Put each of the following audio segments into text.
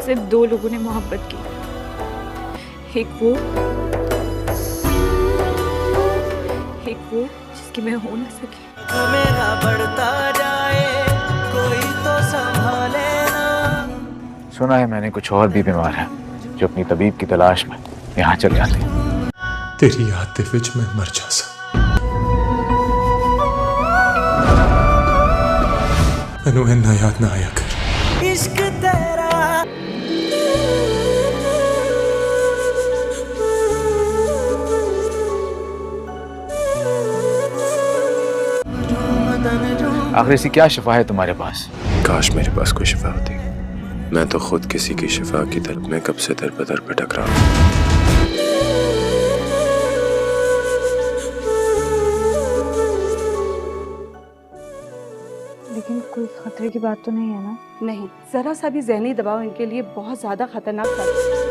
सिर्फ दो लोगों ने मोहब्बत की, एक वो जिसकी मैं हो ना सकी। मेरा बढ़ता जाए कोई तो संभाले ना। सुना है मैंने कुछ और भी बीमार हैं जो अपनी तबीब की तलाश में यहाँ चले आते हैं। तेरी याद दे विच मैं मर जासा, मैनू इन्ना याद ना आया कर। इश्क तेरा आखिर ऐसी क्या शिफा है तुम्हारे पास? काश मेरे पास कोई शिफा होती। मैं तो खुद किसी की शिफा की तलब में कब से दर बदर भटक रहा हूँ। लेकिन कोई खतरे की बात तो नहीं है ना? नहीं, जरा सा भी ज़हनी दबाव इनके लिए बहुत ज्यादा खतरनाक था।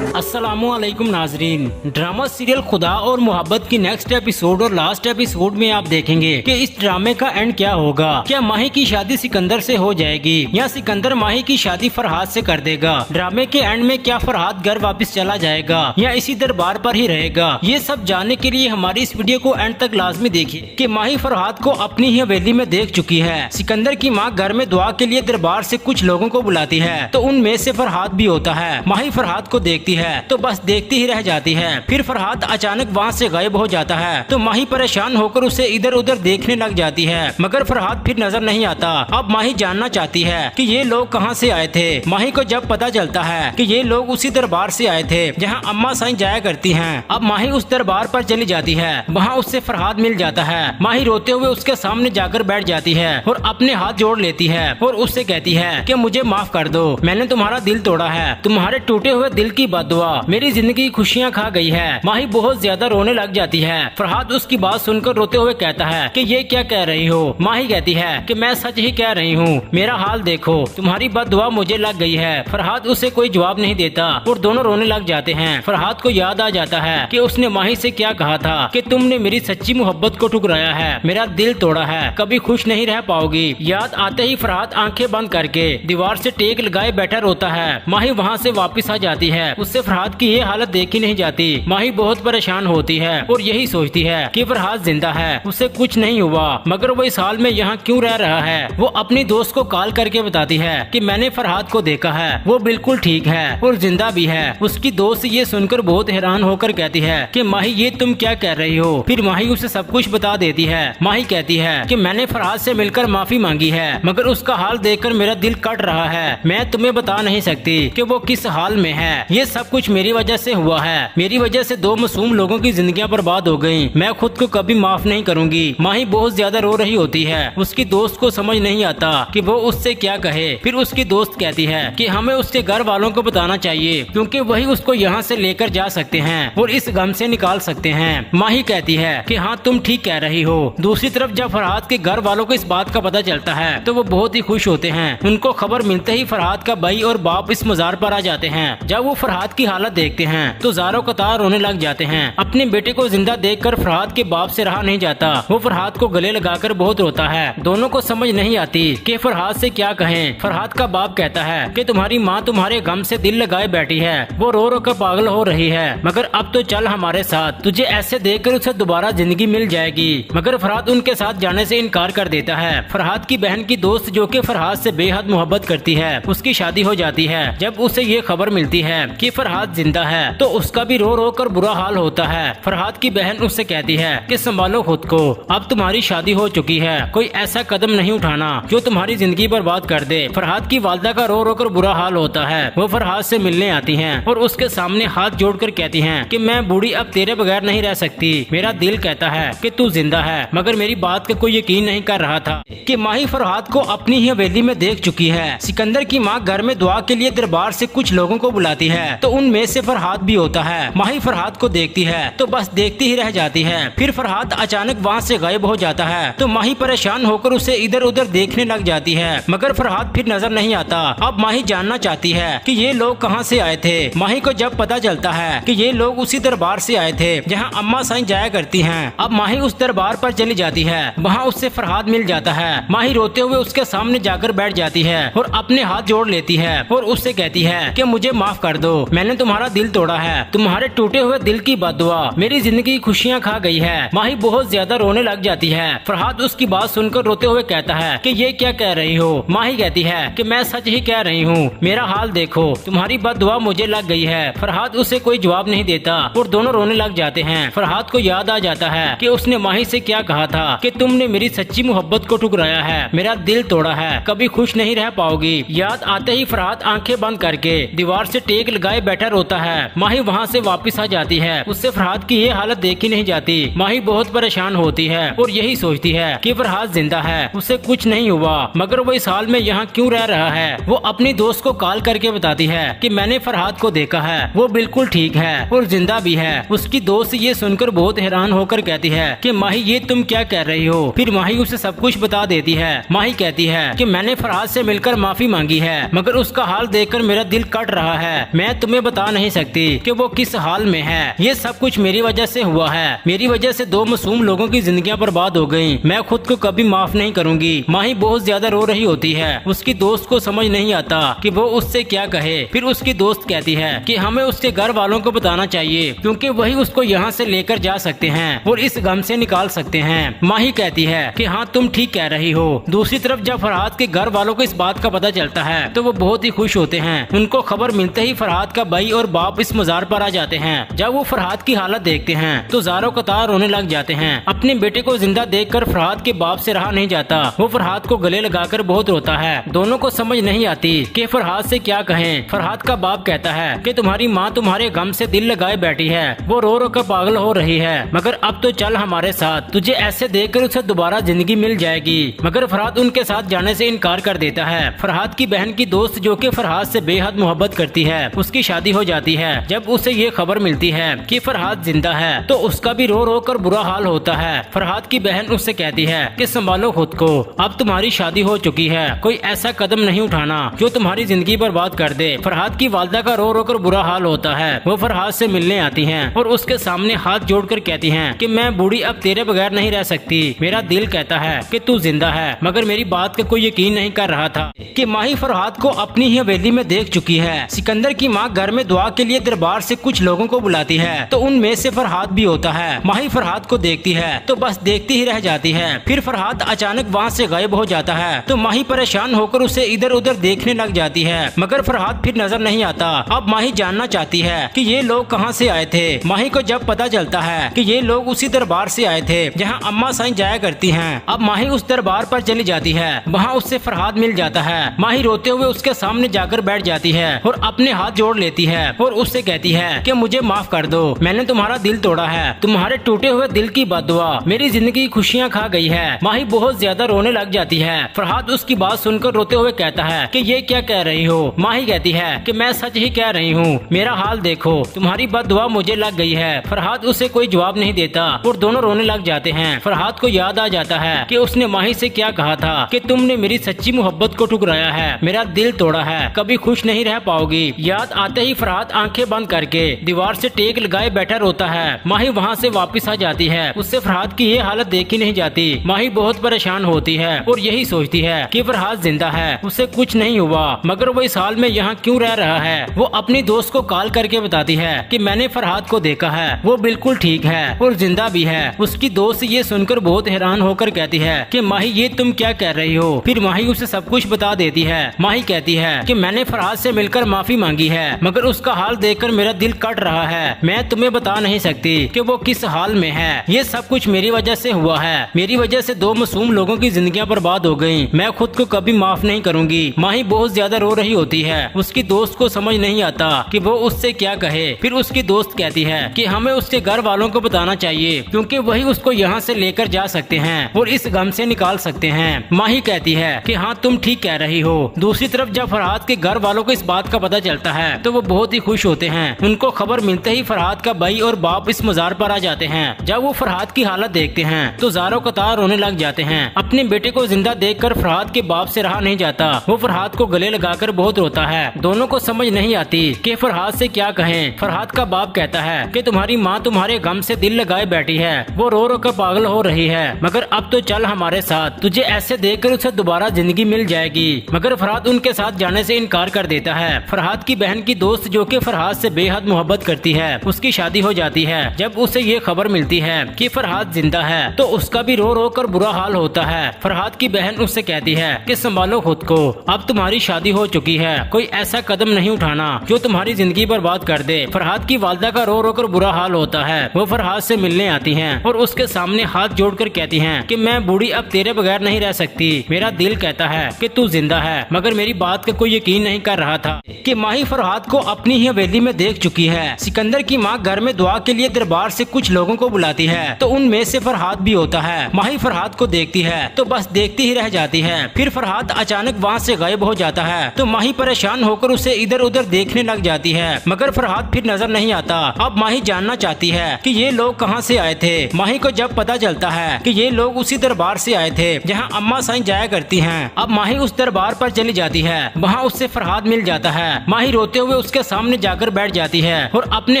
अस्सलामुअलैकुम नाजरीन, ड्रामा सीरियल खुदा और मोहब्बत की नेक्स्ट एपिसोड और लास्ट एपिसोड में आप देखेंगे कि इस ड्रामे का एंड क्या होगा। क्या माही की शादी सिकंदर से हो जाएगी या सिकंदर माही की शादी फरहाद से कर देगा? ड्रामे के एंड में क्या फरहाद घर वापस चला जाएगा या इसी दरबार पर ही रहेगा? ये सब जानने के लिए हमारी इस वीडियो को एंड तक लाजमी देखिए कि माही फरहाद को अपनी ही हवेली में देख चुकी है। सिकंदर की माँ घर में दुआ के लिए दरबार से कुछ लोगों को बुलाती है तो उनमें से फरहाद भी होता है। माही फरहाद को देखती है तो बस देखती ही रह जाती है। फिर फरहाद अचानक वहाँ से गायब हो जाता है तो माही परेशान होकर उसे इधर उधर देखने लग जाती है, मगर फरहाद फिर नजर नहीं आता। अब माही जानना चाहती है कि ये लोग कहाँ से आए थे। माही को जब पता चलता है कि ये लोग उसी दरबार से आए थे जहाँ अम्मा साईं जाया करती हैं। अब माही उस दरबार पर चली जाती है, वहाँ उससे फरहाद मिल जाता है। माही रोते हुए उसके सामने जाकर बैठ जाती है और अपने हाथ जोड़ लेती है और उससे कहती है कि मुझे माफ कर दो, मैंने तुम्हारा दिल तोड़ा है, तुम्हारे टूटे हुए दिल की बद्दुआ मेरी जिंदगी खुशियाँ खा गई है। माही बहुत ज्यादा रोने लग जाती है। फरहाद उसकी बात सुनकर रोते हुए कहता है कि ये क्या कह रही हो? माही कहती है कि मैं सच ही कह रही हूँ, मेरा हाल देखो, तुम्हारी बद्दुआ मुझे लग गई है। फरहाद उसे कोई जवाब नहीं देता और दोनों रोने लग जाते हैं। फरहाद को याद आ जाता है कि उसने माही से क्या कहा था कि तुमने मेरी सच्ची मोहब्बत को ठुकराया है, मेरा दिल तोड़ा है, कभी खुश नहीं रह पाओगी। याद आते ही फरहाद आंखें बंद करके दीवार से टेक लगाए बैठा रोता है। माही वहाँ से वापस आ जाती है। उससे फरहाद की ये हालत देखी नहीं जाती। माही बहुत परेशान होती है और यही सोचती है कि फरहाद जिंदा है, उसे कुछ नहीं हुआ, मगर वो इस हाल में यहाँ क्यों रह रहा है। वो अपनी दोस्त को कॉल करके बताती है कि मैंने फरहाद को देखा है, वो बिल्कुल ठीक है और जिंदा भी है। उसकी दोस्त ये सुनकर बहुत हैरान होकर कहती है कि माही ये तुम क्या कह रही हो। फिर माही उसे सब कुछ बता देती है। माही कहती है कि मैंने फरहाद से मिलकर माफी मांगी है, मगर उसका हाल देखकर मेरा दिल कट रहा है। मैं तुम्हें बता नहीं सकती कि वो किस हाल में है। ये सब कुछ मेरी वजह से हुआ है, मेरी वजह से दो मासूम लोगों की जिंदगियां बर्बाद हो गईं। मैं खुद को कभी माफ नहीं करूंगी। माही बहुत ज्यादा रो रही होती है। उसकी दोस्त को समझ नहीं आता कि वो उससे क्या कहे। फिर उसकी दोस्त कहती है कि हमें उसके घर वालों को बताना चाहिए, क्योंकि वही उसको यहाँ से लेकर जा सकते हैं और इस गम से निकाल सकते हैं। माही कहती है कि हाँ तुम ठीक कह रही हो। दूसरी तरफ जब फरहाद के घर वालों को इस बात का पता चलता है तो वो बहुत ही खुश होते हैं। उनको खबर मिलते ही फरहाद का भाई और बाप इस मजार पर आ जाते हैं। जब वो फरहाद की हालत देखते हैं तो जारो कतार रोने लग जाते हैं। अपने बेटे को जिंदा देखकर फरहाद के बाप से रहा नहीं जाता। वो फरहाद को गले लगाकर बहुत रोता है। दोनों को समझ नहीं आती कि फरहाद से क्या कहें। फरहाद का बाप कहता है कि तुम्हारी माँ तुम्हारे गम से दिल लगाए बैठी है, वो रो रो कर पागल हो रही है, मगर अब तो चल हमारे साथ, तुझे ऐसे देखकर उसे दोबारा जिंदगी मिल जाएगी। मगर फरहाद उनके साथ जाने से इनकार कर देता है। फरहाद की बहन की दोस्त जो कि फरहाद से बेहद मोहब्बत करती है, उसकी शादी हो जाती है। जब उसे ये खबर मिलती है कि फरहाद जिंदा है तो उसका भी रो रो कर बुरा हाल होता है। फरहाद की बहन उससे कहती है कि संभालो खुद को, अब तुम्हारी शादी हो चुकी है, कोई ऐसा कदम नहीं उठाना जो तुम्हारी जिंदगी बर्बाद कर दे। फरहाद की वालदा का रो रो कर बुरा हाल होता है। वो फरहाद से मिलने आती हैं और उसके सामने हाथ जोड़कर कहती हैं कि मैं बूढ़ी अब तेरे बगैर नहीं रह सकती। मेरा दिल कहता है कि तू जिंदा है, मगर मेरी बात का कोई यकीन नहीं कर रहा था कि माही फरहाद को अपनी ही हवेली में देख चुकी है। सिकंदर की माँ घर में दुआ के लिए दरबार से कुछ लोगों को बुलाती है तो उनमें से फरहाद भी होता है। माही फरहाद को देखती है तो बस देखती ही रह जाती है। फिर फरहाद अचानक वहाँ से गायब हो जाता है तो माही परेशान होकर उसे इधर उधर देखने लग जाती है, मगर फरहाद फिर नजर नहीं आता। अब माही जानना चाहती है कि ये लोग कहाँ से आए थे। माही को जब पता चलता है कि ये लोग उसी दरबार से आए थे जहाँ अम्मा साईं जाया करती हैं। अब माही उस दरबार पर चली जाती है। वहाँ उससे फरहाद मिल जाता है। माही रोते हुए उसके सामने जाकर बैठ जाती है और अपने हाथ जोड़ लेती है और उससे कहती है कि मुझे माफ कर दो, मैंने तुम्हारा दिल तोड़ा है। तुम्हारे टूटे हुए दिल की बददुआ मेरी जिंदगी खुशियाँ खा गई है। माही बहुत ज्यादा रोने लग जाती है। फरहाद उसकी बात सुनकर रोते हुए कहता है कि ये क्या कह रही हो। माही कहती है कि मैं सच ही कह रही हूँ, मेरा हाल देखो, तुम्हारी बददुआ मुझे लग गई है। फरहाद उसे कोई जवाब नहीं देता और दोनों रोने लग जाते हैं। फरहाद को याद आ जाता है कि उसने माही से क्या कहा था कि तुमने मेरी सच्ची मोहब्बत को ठुकराया है, मेरा दिल तोड़ा है, कभी खुश नहीं रह पाओगी। याद आते ही फरहाद आंखें बंद करके दीवार से टेक लगाए बैठा रोता है। माही वहाँ से वापस आ जाती है। उससे फरहाद की ये हालत देखी नहीं जाती। माही बहुत परेशान होती है और यही सोचती है कि फरहाद जिंदा है, उसे कुछ नहीं हुआ, मगर वो इस हाल में यहाँ क्यों रह रहा है। वो अपनी दोस्त को कॉल करके बताती है कि मैंने फरहाद को देखा है, वो बिल्कुल ठीक है और जिंदा भी है। उसकी दोस्त ये सुनकर बहुत हैरान होकर कहती है कि माही ये तुम क्या कह रही हो। फिर माही उसे सब कुछ बता देती है। माही कहती है कि मैंने फरहाद से मिलकर माफी मांगी है, मगर उसका हाल देखकर मेरा दिल कट रहा है। मैं तुम्हें बता नहीं सकती कि वो किस हाल में है। ये सब कुछ मेरी वजह से हुआ है। मेरी वजह से 2 मासूम लोगों की जिंदगियां बर्बाद हो गयी। मैं खुद को कभी माफ नहीं करूंगी। माही बहुत ज्यादा रो रही होती है। उसकी दोस्त को समझ नहीं आता कि वो उससे क्या कहे। फिर उसकी दोस्त कहती है कि हमें उसके घर वालों को बताना चाहिए, क्योंकि वही उसको यहाँ से लेकर जा सकते हैं और इस गम से निकाल सकते हैं। माही कहती है कि हाँ तुम ठीक कह रही हो। दूसरी तरफ जब फरहाद के घर वालों को इस बात का पता चलता है तो वो बहुत ही खुश होते हैं। उनको खबर मिलते ही फरहाद का भाई और बाप इस मजार पर आ जाते हैं। जब वो फरहाद की हालत देखते हैं तो ज़ारो कतार रोने लग जाते हैं। अपने बेटे को जिंदा देखकर फरहाद के बाप से रहा नहीं जाता। वो फरहाद को गले लगाकर बहुत रोता है। दोनों को समझ नहीं आती कि फरहाद से क्या कहें। फरहाद का बाप कहता है कि तुम्हारी माँ तुम्हारे गम से दिल लगाए बैठी है, वो रो रो कर पागल हो रही है, मगर अब तो चल हमारे साथ, तुझे ऐसे देखकर उसे दोबारा जिंदगी मिल जाएगी। मगर फरहाद उनके साथ जाने से इनकार कर देता है। फरहाद की बहन की दोस्त जो कि फरहाद से बेहद मोहब्बत करती है, उसकी शादी हो जाती है। जब उसे ये खबर मिलती है कि फरहाद जिंदा है तो उसका भी रो रो कर बुरा हाल होता है। फरहाद की बहन उससे कहती है कि संभालो खुद को, अब तुम्हारी शादी हो चुकी है, कोई ऐसा कदम नहीं उठाना जो तुम्हारी जिंदगी बर्बाद कर दे। फरहाद की वालदा का रो रो कर बुरा हाल होता है। वो फरहाद से मिलने आती हैं और उसके सामने हाथ जोड़कर कहती हैं कि मैं बूढ़ी अब तेरे बगैर नहीं रह सकती। मेरा दिल कहता है कि तू जिंदा है, मगर मेरी बात का कोई यकीन नहीं कर रहा था कि माही फरहाद को अपनी ही हवेली में देख चुकी है। सिकंदर की माँ घर में दुआ के लिए दरबार से कुछ लोगों को बुलाती है तो उनमें से फरहाद भी होता है। माही फरहाद को देखती है तो बस देखती ही रह जाती है। फिर फरहाद अचानक वहाँ से गायब हो जाता है तो माही परेशान होकर उसे इधर उधर देखने लग जाती है, मगर फरहाद फिर नजर नहीं आता। अब माही जानना चाहती है कि ये लोग कहाँ से आए थे। माही को जब पता चलता है कि ये लोग उसी दरबार से आए थे जहाँ अम्मा साईं जाया करती हैं। अब माही उस दरबार पर चली जाती है। वहाँ उससे फरहाद मिल जाता है। माही रोते हुए उसके सामने जाकर बैठ जाती है और अपने हाथ जोड़ लेती है और उससे कहती है कि मुझे माफ कर दो, मैंने तुम्हारा दिल तोड़ा है, तुम्हारे टूटे हुए दिल की बददुआ मेरी जिंदगी खुशियाँ खा गई है। माही बहुत ज्यादा रोने लग जाती है। फरहाद उसकी बात सुनकर रोते हुए कहता है कि ये क्या कह रही हो। माही कहती है कि मैं सच ही कह रही हूँ, मेरा हाल देखो, तुम्हारी बददुआ मुझे लग गई है। फरहाद उसे कोई जवाब नहीं देता और दोनों रोने लग जाते हैं। फरहाद को याद आ जाता है कि उसने माही से क्या कहा था कि तुमने मेरी सच्ची मोहब्बत को ठुकराया है, मेरा दिल तोड़ा है, कभी खुश नहीं रह पाओगी। याद आते ही फरहाद आंखें बंद करके दीवार से टेक लगाए बैठा रोता है। माही वहाँ से वापस आ जाती है। उससे फरहाद की ये हालत देखी नहीं जाती। माही बहुत परेशान होती है और यही सोचती है कि फरहाद जिंदा है, उसे कुछ नहीं हुआ, मगर वो इस हाल में यहाँ क्यों रह रहा है। वो अपनी दोस्त को कॉल करके बताती है कि मैंने फरहाद को देखा है, वो बिल्कुल ठीक है और जिंदा भी है। उसकी दोस्त ये सुनकर बहुत हैरान होकर कहती है कि माही ये तुम क्या कह रही हो। फिर माही उसे सब कुछ बता देती है। माही कहती है कि मैंने फरहाद से मिलकर माफी मांगी है, मगर उसका हाल देखकर मेरा दिल कट रहा है। मैं तुम्हें बता नहीं सकती कि वो किस हाल में है। ये सब कुछ मेरी वजह से हुआ है। मेरी वजह से 2 मासूम लोगों की जिंदगियां बर्बाद हो गयी। मैं खुद को कभी माफ नहीं करूंगी। माही बहुत ज्यादा रो रही होती है। उसकी दोस्त को समझ नहीं आता कि वो उससे क्या कहे। फिर उसकी दोस्त कहती है कि हमें उसके घर वालों को बताना चाहिए, क्योंकि वही उसको यहाँ से लेकर जा सकते हैं और इस गम से निकाल सकते हैं। माही कहती है कि हाँ तुम ठीक कह रही हो। दूसरी तरफ जब फरहाद के घर वालों को इस बात का पता चलता है तो वो बहुत ही खुश होते हैं। उनको खबर मिलते ही फरहाद का भाई और बाप इस मजार पर आ जाते हैं। जब वो फरहाद की हालत देखते हैं तो ज़ारो कतार रोने लग जाते हैं। अपने बेटे को जिंदा देखकर फरहाद के बाप से रहा नहीं जाता। वो फरहाद को गले लगाकर बहुत रोता है। दोनों को समझ नहीं आती कि फरहाद से क्या कहें। फरहाद का बाप कहता है कि तुम्हारी माँ तुम्हारे गम से दिल लगाए बैठी है, वो रो रो कर पागल हो रही है, मगर अब तो चल हमारे साथ, तुझे ऐसे देखकर उसे दोबारा जिंदगी मिल जाएगी। मगर फरहाद उनके साथ जाने से इनकार कर देता है। फरहाद की बहन की दोस्त जो कि फरहाद से बेहद मोहब्बत करती है, उसकी शादी हो जाती है। जब उसे ये खबर मिलती है कि फरहाद जिंदा है तो उसका भी रो रो कर बुरा हाल होता है। फरहाद की बहन उससे कहती है कि संभालो खुद को, अब तुम्हारी शादी हो चुकी है, कोई ऐसा कदम नहीं उठाना जो तुम्हारी जिंदगी बर्बाद कर दे। फरहाद की वालदा का रो रो कर बुरा हाल होता है। वो फरहाद से मिलने आती हैं और उसके सामने हाथ जोड़कर कहती हैं कि मैं बूढ़ी अब तेरे बगैर नहीं रह सकती। मेरा दिल कहता है कि तू जिंदा है, मगर मेरी बात का कोई यकीन नहीं कर रहा था कि माही फरहाद को अपनी ही हवेली में देख चुकी है। सिकंदर की माँ घर में दुआ के लिए दरबार से कुछ लोगों को बुलाती है तो उनमें से फरहाद भी होता है। माही फरहाद को देखती है तो बस देखती ही रह जाती है। फिर फरहाद अचानक वहाँ से गायब हो जाता है तो माही परेशान होकर उसे इधर उधर देखने लग जाती है, मगर फरहाद फिर नजर नहीं आता। अब माही जानना चाहती है कि ये लोग कहाँ से आए थे। माही को जब पता चलता है कि ये लोग उसी दरबार से आए थे जहाँ अम्मा साईं जाया करती हैं। अब माही उस दरबार पर चली जाती है। वहाँ उससे फरहाद मिल जाता है। माही रोते हुए उसके सामने जाकर बैठ जाती है और अपने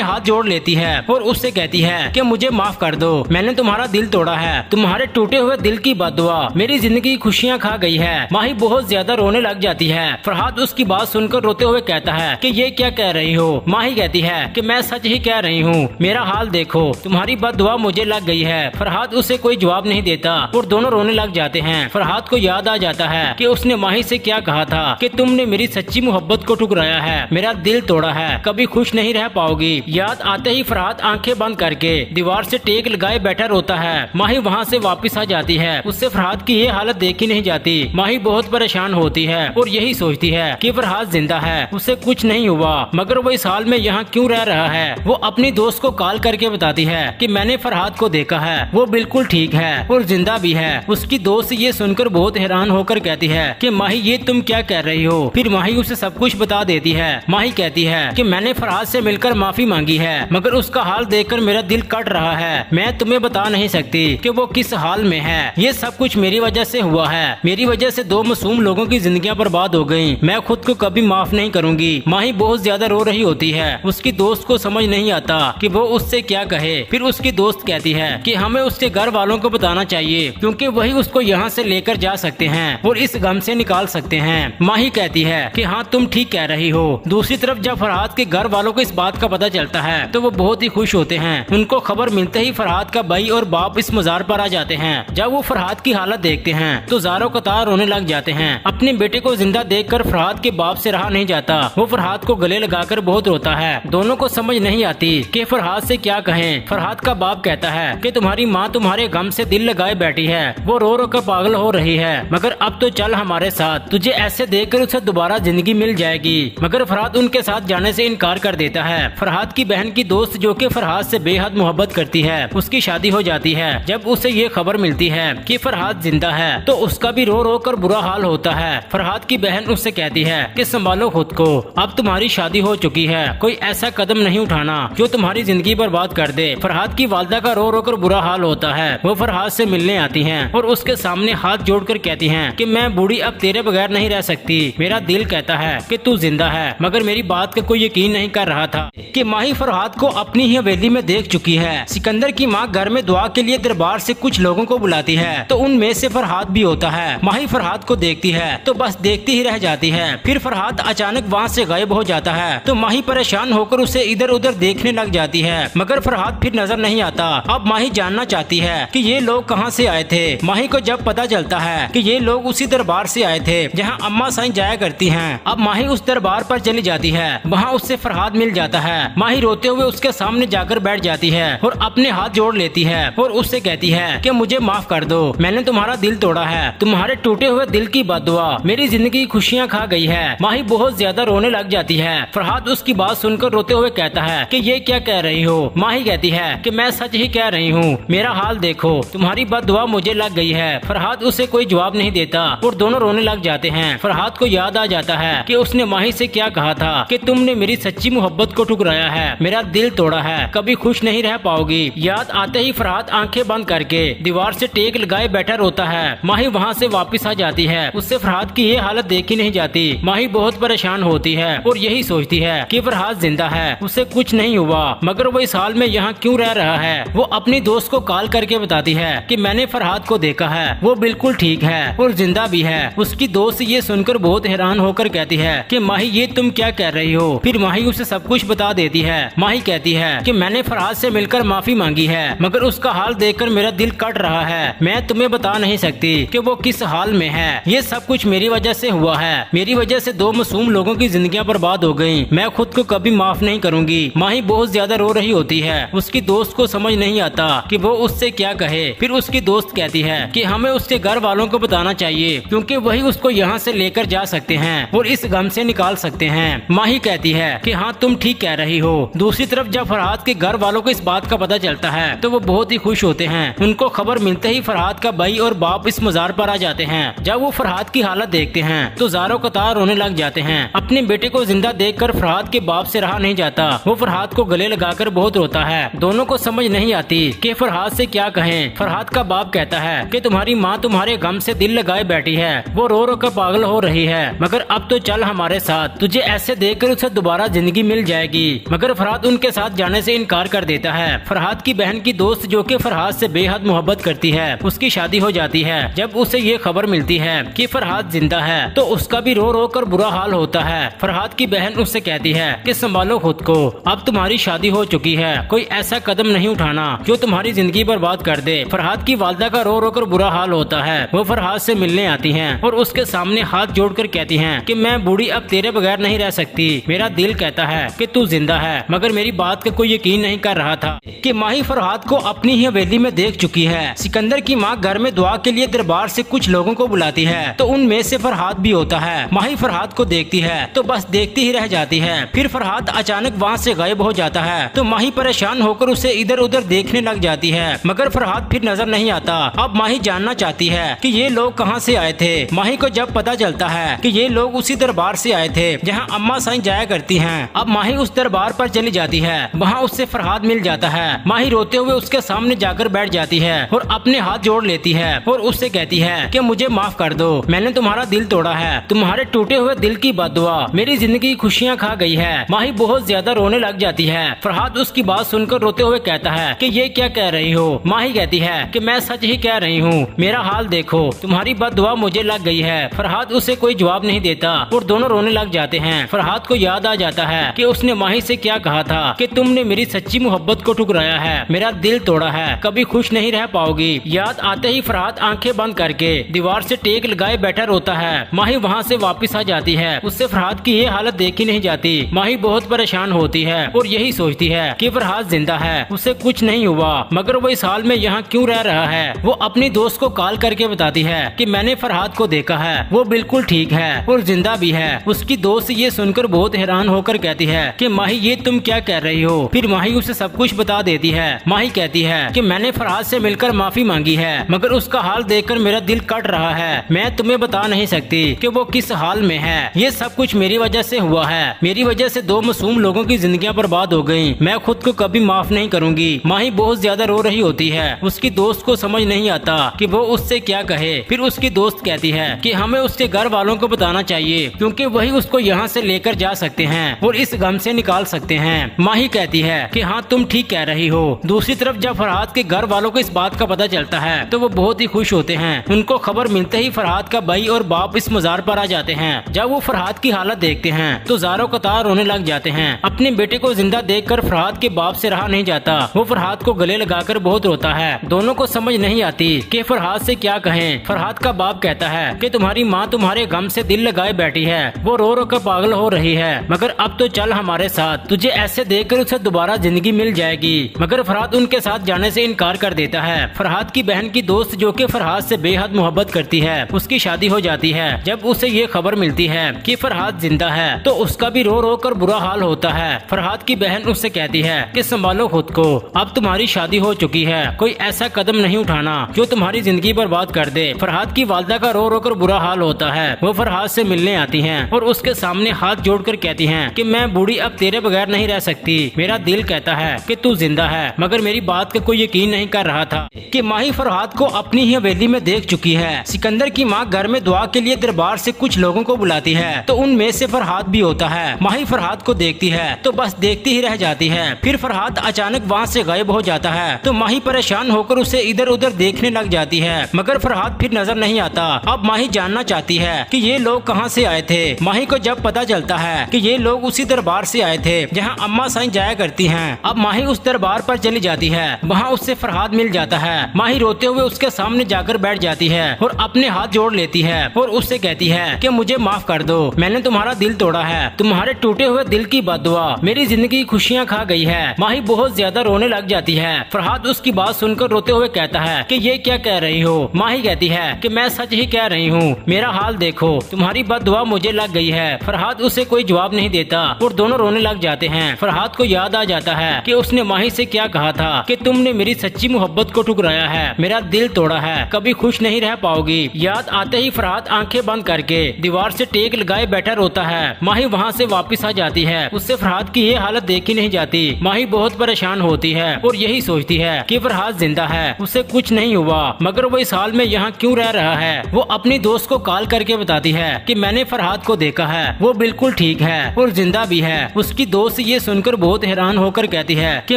हाथ जोड़ लेती है और उससे कहती है कि मुझे माफ कर दो, मैंने तुम्हारा दिल तोड़ा है, तुम्हारे टूटे हुए दिल की बददुआ मेरी जिंदगी खुशियाँ खा गई है। माही बहुत ज्यादा रोने लग जाती है। फरहाद उसकी बात सुनकर रोते हुए कहता है कि ये क्या कह रही हो। माही कहती है कि मैं सच ही कह रही हूँ, मेरा हाल देखो, तुम्हारी बददुआ मुझे लग गई है। फरहाद उसे कोई जवाब नहीं देता और दोनों रोने लग जाते हैं। फरहाद को याद आ जाता है कि उसने माही से क्या कहा था कि तुमने मेरी सच्ची मोहब्बत को ठुकराया है, मेरा दिल तोड़ा है, कभी खुश नहीं रह पाओगी। याद आते ही फरहाद आंखें बंद करके दीवार से टेक लगाए बैठा रोता है। माही वहाँ से वापस आ जाती है। उससे फरहाद की ये हालत देखी नहीं जाती। माही बहुत परेशान होती है और यही सोचती है कि फरहाद जिंदा है, उसे कुछ नहीं हुआ, मगर वो इस हाल में यहाँ क्यों रह रहा है। वो अपनी दोस्त को कॉल करके बताती है कि मैंने फरहाद को देखा है, वो बिल्कुल ठीक है और जिंदा भी है। उसकी दोस्त ये सुनकर बहुत हैरान होकर कहती है कि माही ये तुम क्या कह रही हो। फिर माही उसे सब कुछ बता देती है। माही कहती है कि मैंने फरहाद से मिलकर माफी मांगी है, मगर उसका हाल देखकर मेरा दिल कट रहा है। मैं तुम्हें बता नहीं सकती कि वो किस हाल में है। ये सब कुछ मेरी वजह से हुआ है। मेरी वजह से 2 मासूम लोगों की जिंदगियां बर्बाद हो गयी। मैं खुद को कभी माफ नहीं करूंगी। माही बहुत ज्यादा रो रही होती है। उसकी दोस्त को समझ नहीं आता कि वो उससे क्या कहे। फिर उसकी दोस्त कहती है कि हमें उसके घर वालों को बताना चाहिए, क्योंकि वही उसको यहाँ से लेकर जा सकते हैं और इस गम से निकाल सकते हैं। माही कहती है कि हाँ तुम ठीक कह रही हो। दूसरी तरफ जब फरहाद के घर वालों को इस बात का पता चलता है तो वो बहुत ही खुश होते हैं। उनको खबर मिलते ही फरहाद का भाई और बाप इस मजार पर आ जाते हैं। जब वो फरहाद की हालत देखते हैं तो ज़ारो कतार रोने लग जाते हैं। अपने बेटे को जिंदा देखकर फरहाद के बाप से रहा नहीं जाता। वो फरहाद को गले लगाकर बहुत रोता है। दोनों को समझ नहीं आती कि फरहाद से क्या कहें। फरहाद का बाप कहता है कि तुम्हारी माँ तुम्हारे गम से दिल लगाए बैठी है, वो रो रो कर पागल हो रही है, मगर अब तो चल हमारे साथ, तुझे ऐसे देखकर उसे दोबारा जिंदगी मिल जाएगी। मगर फरहाद उनके साथ जाने से इनकार कर देता है। फरहाद की बहन की दोस्त जो कि फरहाद से बेहद मोहब्बत करती है, उसकी शादी हो जाती है। जब उसे ये खबर मिलती है कि फरहाद जिंदा है तो उसका भी रो रो कर बुरा हाल होता है। फरहाद की बहन उससे कहती है कि संभालो खुद को, अब तुम्हारी शादी हो चुकी है, कोई ऐसा कदम नहीं उठाना जो तुम्हारी जिंदगी बर्बाद कर दे। फरहाद की वालदा का रो रो कर बुरा हाल होता है। वो फरहाद से मिलने आती हैं और उसके सामने हाथ जोड़कर कहती हैं कि मैं बूढ़ी अब तेरे बगैर नहीं रह सकती। मेरा दिल कहता है कि तू जिंदा है, मगर मेरी बात का कोई यकीन नहीं कर रहा था कि माही फरहाद को अपनी ही हवेली में देख चुकी है। सिकंदर की माँ घर में दुआ के लिए दरबार से कुछ लोगों को बुलाती है तो उनमें से फरहाद भी होता है। माही फरहाद को देखती है तो बस देखती ही रह जाती है। फिर फरहाद अचानक वहाँ से गायब हो जाता है तो माही परेशान होकर उसे इधर उधर देखने लग जाती है, मगर फरहाद फिर नजर नहीं आता। अब माही जानना चाहती है कि ये लोग कहाँ से आए थे। माही को जब पता चलता है कि ये लोग उसी दरबार से आए थे जहाँ अम्मा साईं जाया करती हैं। अब माही उस दरबार पर चली जाती है। वहाँ उससे फरहाद मिल जाता है। माही रोते हुए उसके सामने जाकर बैठ जाती है और अपने हाथ जोड़ लेती है और उससे कहती है कि मुझे माफ कर दो, मैंने तुम्हारा दिल तोड़ा है, तुम्हारे टूटे हुए दिल की बददुआ मेरी जिंदगी खुशियाँ खा गई है। माही बहुत ज्यादा रोने लग जाती है। फरहाद उसकी बात सुनकर रोते हुए कहता है कि ये क्या कह रही हो। माही कहती है कि मैं सच ही कह रही हूँ, मेरा हाल देखो, तुम्हारी बददुआ मुझे लग गई है। फरहाद उसे कोई जवाब नहीं देता और दोनों रोने लग जाते हैं। फरहाद को याद आ जाता है कि उसने माही से क्या कहा था कि तुमने तुमने मेरी सच्ची मोहब्बत को ठुकराया है, मेरा दिल तोड़ा है, कभी खुश नहीं रह पाओगी। याद आते ही फरहाद आंखें बंद करके दीवार से टेक लगाए बैठा रोता है। माही वहाँ से वापस आ जाती है। उससे फरहाद की ये हालत देखी नहीं जाती। माही बहुत परेशान होती है और यही सोचती है कि फरहाद जिंदा है, उसे कुछ नहीं हुआ, मगर वो इस हाल में यहाँ क्यों रह रहा है। वो अपनी दोस्त को कॉल करके बताती है कि मैंने फरहाद को देखा है, वो बिल्कुल ठीक है और जिंदा भी है। उसकी दोस्त ये सुनकर बहुत हैरान होकर कहती है कि माही ये तुम क्या कह रही हो। फिर माही उसे सब कुछ बता देती है। माही कहती है कि मैंने फरहाद से मिलकर माफी मांगी है, मगर उसका हाल देखकर मेरा दिल कट रहा है। मैं तुम्हें बता नहीं सकती कि वो किस हाल में है। ये सब कुछ मेरी वजह से हुआ है। मेरी वजह से 2 मासूम लोगों की जिंदगियां बर्बाद हो गयी। मैं खुद को कभी माफ नहीं करूंगी। माही बहुत ज्यादा रो रही होती है। उसकी दोस्त को समझ नहीं आता कि वो उससे क्या कहे। फिर उसकी दोस्त कहती है कि हमें उसके घर वालों को बताना चाहिए, क्योंकि वही उसको यहाँ से लेकर जा सकते हैं और इस गम से निकाल सकते हैं। माही कहती है कि हाँ तुम ठीक कह रही हो। दूसरी तरफ जब फरहाद के घर वालों को इस बात का पता चलता है तो वो बहुत ही खुश होते हैं। उनको खबर मिलते ही फरहाद का भाई और बाप इस मजार पर आ जाते हैं। जब वो फरहाद की हालत देखते हैं तो ज़ारो कतार रोने लग जाते हैं। अपने बेटे को जिंदा देखकर फरहाद के बाप से रहा नहीं जाता। वो फरहाद को गले लगाकर बहुत रोता है। दोनों को समझ नहीं आती कि फरहाद से क्या कहें। फरहाद का बाप कहता है कि तुम्हारी माँ तुम्हारे गम से दिल लगाए बैठी है, वो रो रो कर पागल हो रही है, मगर अब तो चल हमारे साथ, तुझे ऐसे देखकर उसे दोबारा जिंदगी मिल जाएगी। मगर फरहाद उनके साथ जाने से इनकार कर देता है। फरहाद की बहन की दोस्त जो कि फरहाद से बेहद मोहब्बत करती है, उसकी शादी हो जाती है। जब उसे ये खबर मिलती है कि फरहाद जिंदा है तो उसका भी रो रो कर बुरा हाल होता है। फरहाद की बहन उससे कहती है कि संभालो खुद को, अब तुम्हारी शादी हो चुकी है, कोई ऐसा कदम नहीं उठाना जो तुम्हारी जिंदगी बर्बाद कर दे। फरहाद की वालदा का रो रो कर बुरा हाल होता है। वो फरहाद से मिलने आती हैं और उसके सामने हाथ जोड़कर कहती हैं कि मैं बूढ़ी अब तेरे बगैर नहीं रह सकती। मेरा दिल कहता है कि तू जिंदा है, मगर मेरी बात का कोई यकीन नहीं कर रहा था कि माही फरहाद को अपनी ही हवेली में देख चुकी है। सिकंदर की माँ घर में दुआ के लिए दरबार से कुछ लोगों को बुलाती है तो उनमें से फरहाद भी होता है। माही फरहाद को देखती है तो बस देखती ही रह जाती है। फिर फरहाद अचानक वहाँ से गायब हो जाता है तो माही परेशान होकर उसे इधर उधर देखने लग जाती है, मगर फरहाद फिर नजर नहीं आता। अब माही जानना चाहती है कि ये लोग कहाँ से आए थे। माही को जब पता चलता है कि ये लोग उसी दरबार से आए थे जहाँ अम्मा साईं जाया करती हैं। अब माही उस दरबार पर चली जाती है। वहाँ उससे फरहाद मिल जाता है। माही रोते हुए उसके सामने जाकर बैठ जाती है और अपने हाथ जोड़ लेती है और उससे कहती है कि मुझे माफ कर दो, मैंने तुम्हारा दिल तोड़ा है, तुम्हारे टूटे हुए दिल की बद्दुआ मेरी जिंदगी खुशियाँ खा गई है। माही बहुत ज्यादा रोने लग जाती है। फरहाद उसकी बात सुनकर रोते हुए कहता है कि ये क्या कह रही हो। माही कहती है कि मैं सच ही कह रही हूँ, मेरा हाल देखो, तुम्हारी बद्दुआ मुझे लग गई है। फरहाद उसे कोई जवाब नहीं देता और दोनों रोने लग जाते हैं। फरहाद को याद आ जाता है कि उसने माही से क्या कहा था कि तुमने मेरी सच्ची मोहब्बत को ठुकराया है, मेरा दिल तोड़ा है, कभी खुश नहीं रह पाओगी। याद आते ही फरहाद आंखें बंद करके दीवार से टेक लगाए बैठा रोता है। माही वहाँ से वापस आ जाती है। उससे फरहाद की ये हालत देखी नहीं जाती। माही बहुत परेशान होती है और यही सोचती है कि फरहाद जिंदा है, उसे कुछ नहीं हुआ, मगर वो इस हाल में यहाँ क्यों रह रहा है। वो अपनी दोस्त को कॉल करके बताती है कि मैंने फरहाद को देखा है, वो बिल्कुल ठीक है और जिंदा भी है। उसकी दोस्त ये सुनकर बहुत हैरान होकर कहती है कि माही ये तुम क्या कह रही हो। फिर माही उसे सब कुछ बता देती है। माही कहती है कि मैंने फरहाद से मिलकर माफी मांगी है, मगर उसका हाल देखकर मेरा दिल कट रहा है। मैं तुम्हें बता नहीं सकती कि वो किस हाल में है। ये सब कुछ मेरी वजह से हुआ है। मेरी वजह से 2 मासूम लोगों की जिंदगियां बर्बाद हो गयी। मैं खुद को कभी माफ नहीं करूंगी। माही बहुत ज्यादा रो रही होती है। उसकी दोस्त को समझ नहीं आता कि वो उससे क्या कहे। फिर उसकी दोस्त कहती है कि हमें उसके घर वालों को बताना चाहिए, क्योंकि वही उसको यहाँ से लेकर जा सकते हैं और इस गम से निकाल सकते हैं। माही कहती है कि हाँ तुम ठीक कह रही हो। दूसरी तरफ जब फरहाद के घर वालों को इस बात का पता चलता है तो वो बहुत ही खुश होते हैं। उनको खबर मिलते ही फरहाद का भाई और बाप इस मजार पर आ जाते हैं। जब वो फरहाद की हालत देखते हैं तो ज़ारो कतार रोने लग जाते हैं। अपने बेटे को जिंदा देखकर फरहाद के बाप से रहा नहीं जाता। वो फरहाद को गले लगाकर बहुत रोता है। दोनों को समझ नहीं आती कि फरहाद से क्या कहें। फरहाद का बाप कहता है कि तुम्हारी माँ तुम्हारे गम से दिल लगाए बैठी है, वो रो रो कर पागल हो रही है, मगर अब तो चल हमारे साथ, तुझे ऐसे देखकर उसे दोबारा जिंदगी मिल जाएगी। मगर फरहाद उनके साथ जाने से इनकार कर देता है। फरहाद की बहन की दोस्त जो कि फरहाद से बेहद मोहब्बत करती है, उसकी शादी हो जाती है। जब उसे ये खबर मिलती है कि फरहाद जिंदा है तो उसका भी रो रो कर बुरा हाल होता है। फरहाद की बहन उससे कहती है कि संभालो खुद को, अब तुम्हारी शादी हो चुकी है, कोई ऐसा कदम नहीं उठाना जो तुम्हारी जिंदगी बर्बाद कर दे। फरहाद की वालदा का रो रो कर बुरा हाल होता है। वो फरहाद से मिलने आती हैं और उसके सामने हाथ जोड़कर कहती कहती हैं कि मैं बूढ़ी अब तेरे बगैर नहीं रह सकती। मेरा दिल कहता है कि तू जिंदा है, मगर मेरी बात का कोई यकीन नहीं कर रहा था कि माही फरहाद को अपनी ही हवेली में देख चुकी है। सिकंदर की माँ घर में दुआ के लिए दरबार से कुछ लोगों को बुलाती है तो उनमें से फरहाद भी होता है। माही फरहाद को देखती है तो बस देखती ही रह जाती है। फिर फरहाद अचानक वहाँ से गायब हो जाता है तो माही परेशान होकर उसे इधर उधर देखने लग जाती है, मगर फरहाद फिर नजर नहीं आता। अब माही जानना चाहती है कि ये लोग कहाँ से आए थे। माही को जब पता चलता है कि ये लोग उसी दरबार से आए थे जहाँ अम्मा साईं जाया करती हैं। अब माही उस दरबार पर चली जाती है। वहाँ उससे फरहाद मिल जाता है। माही रोते हुए उसके सामने जाकर बैठ जाती है और अपने हाथ जोड़ लेती है और उससे कहती है कि मुझे माफ कर दो, मैंने तुम्हारा दिल तोड़ा है। तुम्हारे टूटे हुए दिल की बद्दुआ मेरी जिंदगी खुशियाँ खा गई है। माही बहुत ज्यादा रोने लग जाती है। फरहाद उसकी बात सुनकर रोते हुए कहता है कि ये क्या कह रही हो। माही कहती है कि मैं सच ही कह रही हूँ, मेरा हाल देखो, तुम्हारी बद्दुआ मुझे लग गई है। फरहाद उसे कोई जवाब नहीं देता और दोनों रोने लग जाते हैं। फरहाद को याद आ जाता है कि उसने माही से क्या कहा था कि तुमने मेरी सच्ची मोहब्बत को ठुकराया है, मेरा दिल तोड़ा है, कभी खुश नहीं रह पाओगी। याद आते ही फरहाद आंखें बंद करके दीवार से टेक लगाए बैठा रोता है। माही वहाँ से वापस आ जाती है। उससे फरहाद की ये हालत देखी नहीं जाती। माही बहुत परेशान होती है और यही सोचती है कि फरहाद जिंदा है, उसे कुछ नहीं हुआ, मगर वो इस हाल में यहाँ क्यों रह रहा है। वो अपनी दोस्त को कॉल करके बताती है कि मैंने फरहाद को देखा है, वो बिल्कुल ठीक है और जिंदा भी है। उसकी दोस्त ये सुनकर बहुत हैरान होकर कहती है कि